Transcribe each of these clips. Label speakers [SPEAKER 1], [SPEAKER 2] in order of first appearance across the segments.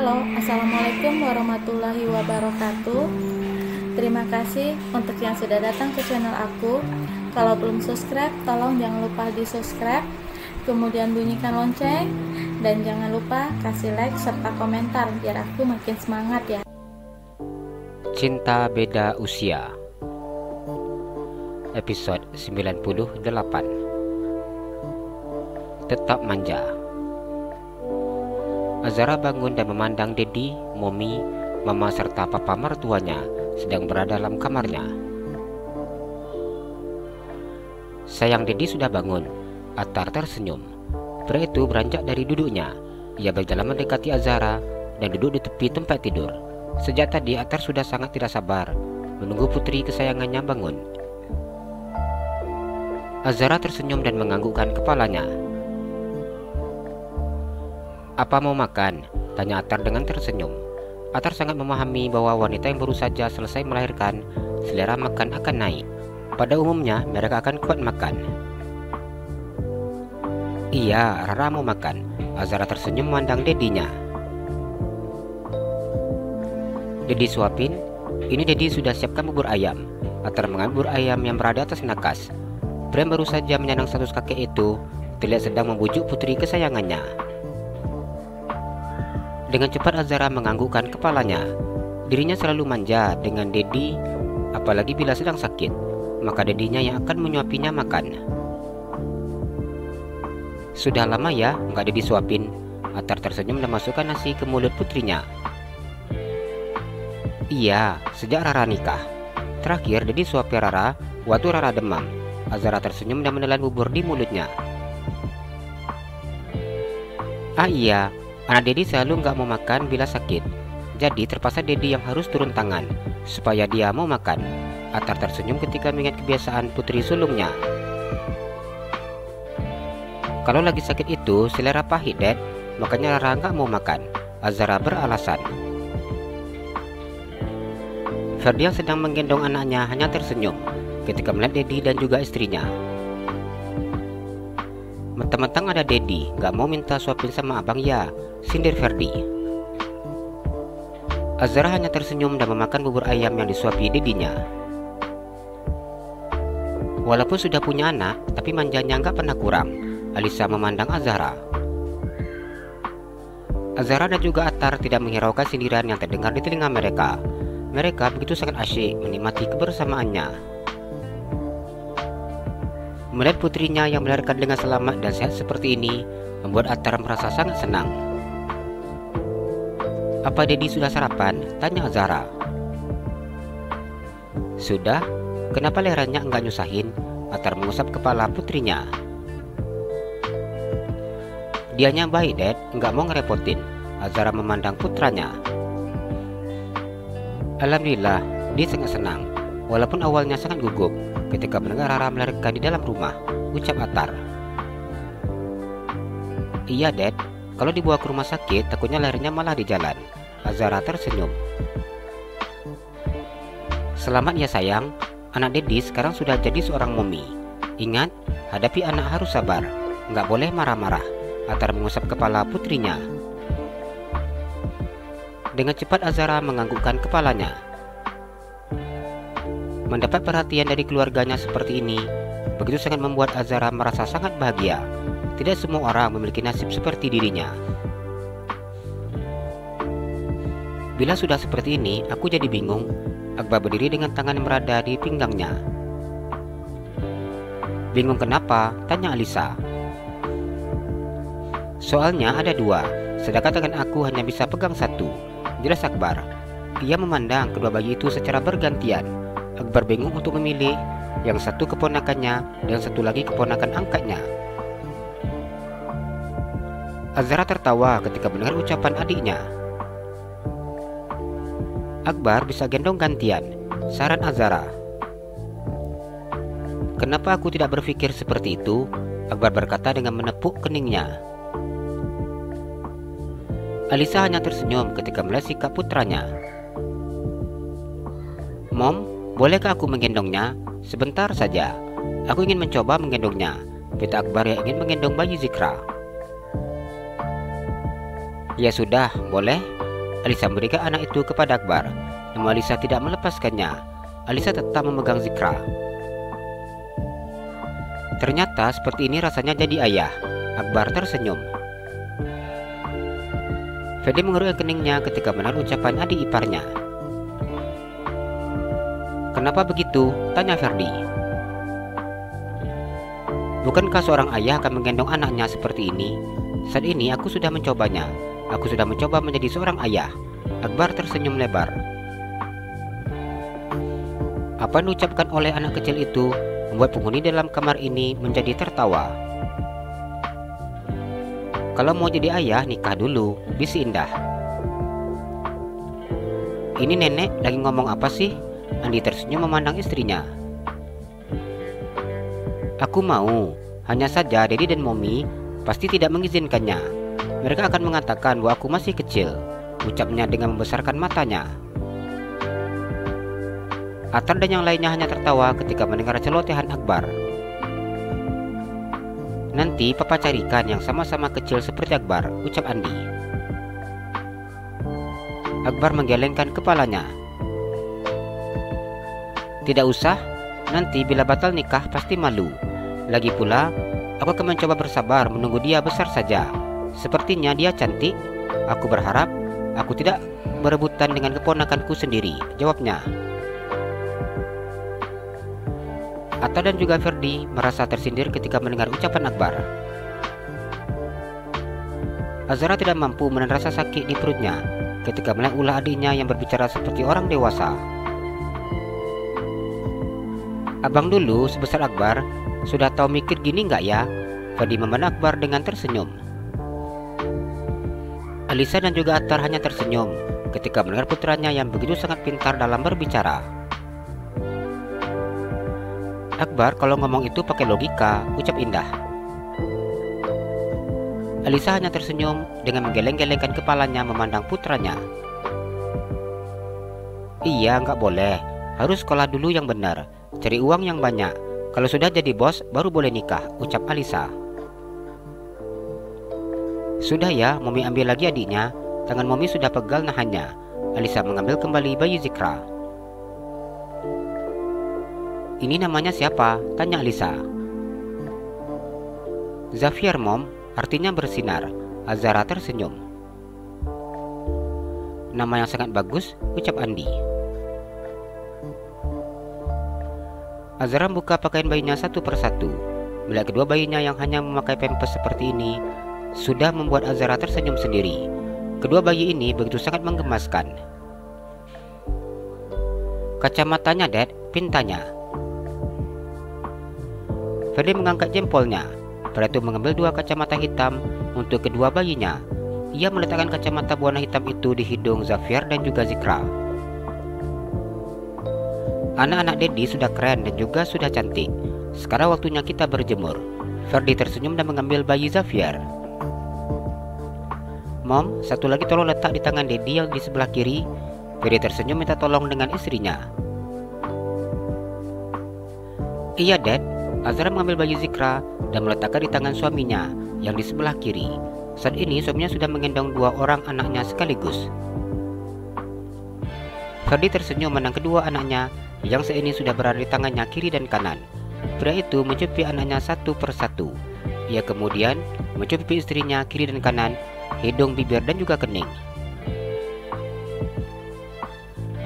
[SPEAKER 1] Halo, Assalamualaikum warahmatullahi wabarakatuh. Terima kasih untuk yang sudah datang ke channel aku. Kalau belum subscribe, tolong jangan lupa di subscribe, kemudian bunyikan lonceng, dan jangan lupa kasih like serta komentar biar aku makin semangat ya.
[SPEAKER 2] Cinta Beda Usia, episode 98. Tetap manja. Azara bangun dan memandang Dedi, Momi, Mama serta papa mertuanya sedang berada dalam kamarnya. Sayang, Dedi sudah bangun. Atar tersenyum. Pria itu beranjak dari duduknya. Ia berjalan mendekati Azara dan duduk di tepi tempat tidur. Sejak tadi Atar sudah sangat tidak sabar menunggu putri kesayangannya bangun. Azara tersenyum dan menganggukkan kepalanya. "Apa mau makan?" tanya Atar dengan tersenyum. Atar sangat memahami bahwa wanita yang baru saja selesai melahirkan, selera makan akan naik. Pada umumnya mereka akan kuat makan. "Iya, Rara mau makan." Azara tersenyum memandang Dedinya. "Dedi suapin." "Ini Dedi sudah siapkan bubur ayam." Atar mengambil bubur ayam yang berada atas nakas. Pria yang baru saja menyandang status kakek itu terlihat sedang membujuk putri kesayangannya. Dengan cepat Azara menganggukkan kepalanya. Dirinya selalu manja dengan Dedi, apalagi bila sedang sakit, maka Dedinya yang akan menyuapinya makan. "Sudah lama ya nggak Dedi suapin." Atar tersenyum dan masukkan nasi ke mulut putrinya. "Iya, sejak Rara nikah. Terakhir Dedi suapi Rara waktu Rara demam." Azara tersenyum dan menelan bubur di mulutnya. "Ah iya, anak Dedi selalu nggak mau makan bila sakit. Jadi terpaksa Dedi yang harus turun tangan supaya dia mau makan." Atar tersenyum ketika mengingat kebiasaan putri sulungnya. "Kalau lagi sakit itu selera pahit, Dad. Makanya Rara nggak mau makan." Azara beralasan. Ferdi yang sedang menggendong anaknya hanya tersenyum ketika melihat Dedi dan juga istrinya. "Mentang-mentang ada Dedi, nggak mau minta suapin sama abang ya?" sindir Ferdi. Azara hanya tersenyum dan memakan bubur ayam yang disuapi Dedinya. Walaupun sudah punya anak, tapi manjanya nggak pernah kurang. Alisa memandang Azara. Azara dan juga Atar tidak menghiraukan sindiran yang terdengar di telinga mereka. Mereka begitu sangat asyik menikmati kebersamaannya. Melihat putrinya yang melahirkan dengan selamat dan sehat seperti ini membuat Atar merasa sangat senang. "Apa Dedi sudah sarapan?" tanya Azara. "Sudah. Kenapa lehernya enggak nyusahin?" Atar mengusap kepala putrinya. "Dianya baik, Dad, enggak mau ngerepotin." Azara memandang putranya. Alhamdulillah, dia sangat senang. Walaupun awalnya sangat gugup ketika mendengar Rara melahirkan di dalam rumah, ucap Atar. "Iya, Dad. Kalau dibawa ke rumah sakit, takutnya lahirnya malah di jalan." Azara tersenyum. "Selamat ya sayang. Anak Dedi sekarang sudah jadi seorang momi. Ingat, hadapi anak harus sabar. Nggak boleh marah-marah." Atar mengusap kepala putrinya. Dengan cepat Azara menganggukkan kepalanya. Mendapat perhatian dari keluarganya seperti ini begitu sangat membuat Azara merasa sangat bahagia. Tidak semua orang memiliki nasib seperti dirinya. "Bila sudah seperti ini, aku jadi bingung." Akbar berdiri dengan tangan yang berada di pinggangnya. "Bingung kenapa?" tanya Alisa. "Soalnya ada dua, sedangkan tangan aku hanya bisa pegang satu," jelas Akbar. Ia memandang kedua bayi itu secara bergantian. Akbar bingung untuk memilih, yang satu keponakannya dan satu lagi keponakan angkatnya. Azara tertawa ketika mendengar ucapan adiknya. "Akbar bisa gendong gantian," saran Azara. "Kenapa aku tidak berpikir seperti itu?" Akbar berkata dengan menepuk keningnya. Alisa hanya tersenyum ketika melihat sikap putranya. "Mom, bolehkah aku menggendongnya? Sebentar saja. Aku ingin mencoba menggendongnya," kata Akbar yang ingin menggendong bayi Zikra. "Ya sudah, boleh." Alisa memberikan anak itu kepada Akbar. Namun Alisa tidak melepaskannya. Alisa tetap memegang Zikra. Ternyata seperti ini rasanya jadi ayah. Akbar tersenyum. Ferdi mengerutkan keningnya ketika mendengar ucapan adik iparnya. "Kenapa begitu?" tanya Ferdi. "Bukankah seorang ayah akan menggendong anaknya seperti ini? Saat ini aku sudah mencobanya. Aku sudah mencoba menjadi seorang ayah." Akbar tersenyum lebar. Apa yang diucapkan oleh anak kecil itu membuat penghuni dalam kamar ini menjadi tertawa. "Kalau mau jadi ayah, nikah dulu," bisik Indah. "Ini nenek lagi ngomong apa sih?" Andi tersenyum memandang istrinya. "Aku mau. Hanya saja Dedi dan Momi pasti tidak mengizinkannya. Mereka akan mengatakan bahwa aku masih kecil," ucapnya dengan membesarkan matanya. Atar dan yang lainnya hanya tertawa ketika mendengar celotehan Akbar. "Nanti papa carikan yang sama-sama kecil seperti Akbar," ucap Andi. Akbar menggelengkan kepalanya. "Tidak usah, nanti bila batal nikah pasti malu. Lagi pula, aku akan mencoba bersabar menunggu dia besar saja. Sepertinya dia cantik. Aku berharap aku tidak berebutan dengan keponakanku sendiri," jawabnya. Atta dan juga Ferdi merasa tersindir ketika mendengar ucapan Akbar. Azara tidak mampu menahan rasa sakit di perutnya ketika melihat ulah adiknya yang berbicara seperti orang dewasa. "Abang dulu sebesar Akbar sudah tahu mikir gini nggak ya?" Ferdi memandang Akbar dengan tersenyum. Alisa dan juga Attar hanya tersenyum ketika mendengar putranya yang begitu sangat pintar dalam berbicara. "Akbar kalau ngomong itu pakai logika," ucap Indah. Alisa hanya tersenyum dengan menggeleng-gelengkan kepalanya memandang putranya. "Iya, nggak boleh. Harus sekolah dulu yang benar, cari uang yang banyak. Kalau sudah jadi bos, baru boleh nikah," ucap Alisa. "Sudah ya, Momi ambil lagi adiknya. Tangan Momi sudah pegal nahannya." Alisa mengambil kembali bayi Zikra. "Ini namanya siapa?" tanya Alisa. "Zafir, Mom, artinya bersinar." Azara tersenyum. "Nama yang sangat bagus," ucap Andi. Azara membuka pakaian bayinya satu persatu. Melihat kedua bayinya yang hanya memakai pampers seperti ini sudah membuat Azara tersenyum sendiri. Kedua bayi ini begitu sangat menggemaskan. "Kacamatanya, Dad," pintanya. Ferdi mengangkat jempolnya. Setelah itu mengambil dua kacamata hitam untuk kedua bayinya. Ia meletakkan kacamata berwarna hitam itu di hidung Zafir dan juga Zikra. "Anak-anak Dedi sudah keren dan juga sudah cantik. Sekarang waktunya kita berjemur." Ferdi tersenyum dan mengambil bayi Zafir. "Mom, satu lagi tolong letak di tangan Dedi yang di sebelah kiri." Ferdi tersenyum minta tolong dengan istrinya. "Iya, Dad." Azra mengambil bayi Zikra dan meletakkan di tangan suaminya yang di sebelah kiri. Saat ini suaminya sudah menggendong dua orang anaknya sekaligus. Ferdi tersenyum menang kedua anaknya yang saat ini sudah berada di tangannya kiri dan kanan. Pria itu mencupi anaknya satu persatu. Ia kemudian mencupi istrinya kiri dan kanan, hidung, bibir, dan juga kening.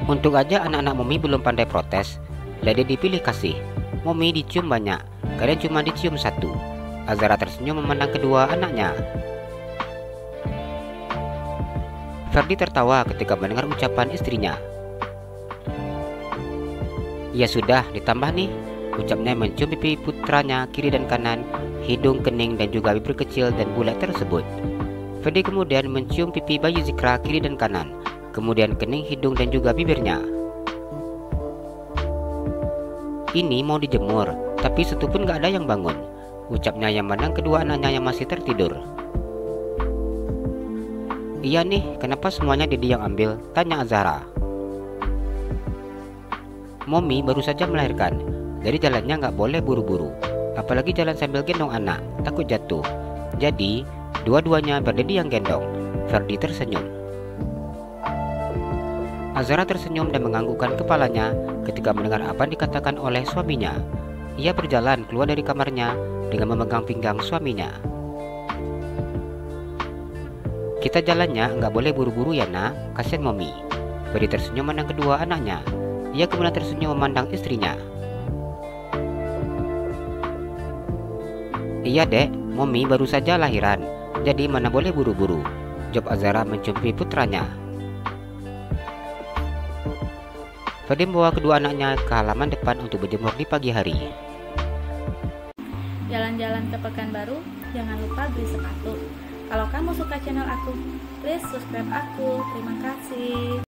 [SPEAKER 2] Untung aja anak-anak Momi belum pandai protes. Lady dipilih kasih. Momi dicium banyak, kalian cuma dicium satu. Azara tersenyum memandang kedua anaknya. Ferdi tertawa ketika mendengar ucapan istrinya. "Ya sudah, ditambah nih," ucapnya mencium pipi putranya kiri dan kanan, hidung, kening, dan juga bibir kecil dan bulat tersebut. Ferdi kemudian mencium pipi bayi Zikra kiri dan kanan, kemudian kening, hidung, dan juga bibirnya. "Ini mau dijemur, tapi satu pun gak ada yang bangun," ucapnya yang memandang kedua anaknya yang masih tertidur. "Iya nih, kenapa semuanya Dedi yang ambil?" tanya Azara. "Momi baru saja melahirkan, jadi jalannya gak boleh buru-buru. Apalagi jalan sambil gendong anak, takut jatuh. Jadi, dua-duanya berdedi yang gendong." Ferdi tersenyum. Azara tersenyum dan menganggukkan kepalanya ketika mendengar apa yang dikatakan oleh suaminya. Ia berjalan keluar dari kamarnya dengan memegang pinggang suaminya. Kita jalannya nggak boleh buru-buru ya nak, kasihan Mommy. Ferry tersenyum memandang kedua anaknya. Ia kemudian tersenyum memandang istrinya. Iya dek, Mommy baru saja lahiran, jadi mana boleh buru-buru, jawab Azara mencumpi putranya. Ferry membawa kedua anaknya ke halaman depan untuk berjemur di pagi hari.
[SPEAKER 1] Jalan-jalan ke Pekanbaru, jangan lupa beli sepatu. Kalau kamu suka channel aku, please subscribe aku. Terima kasih.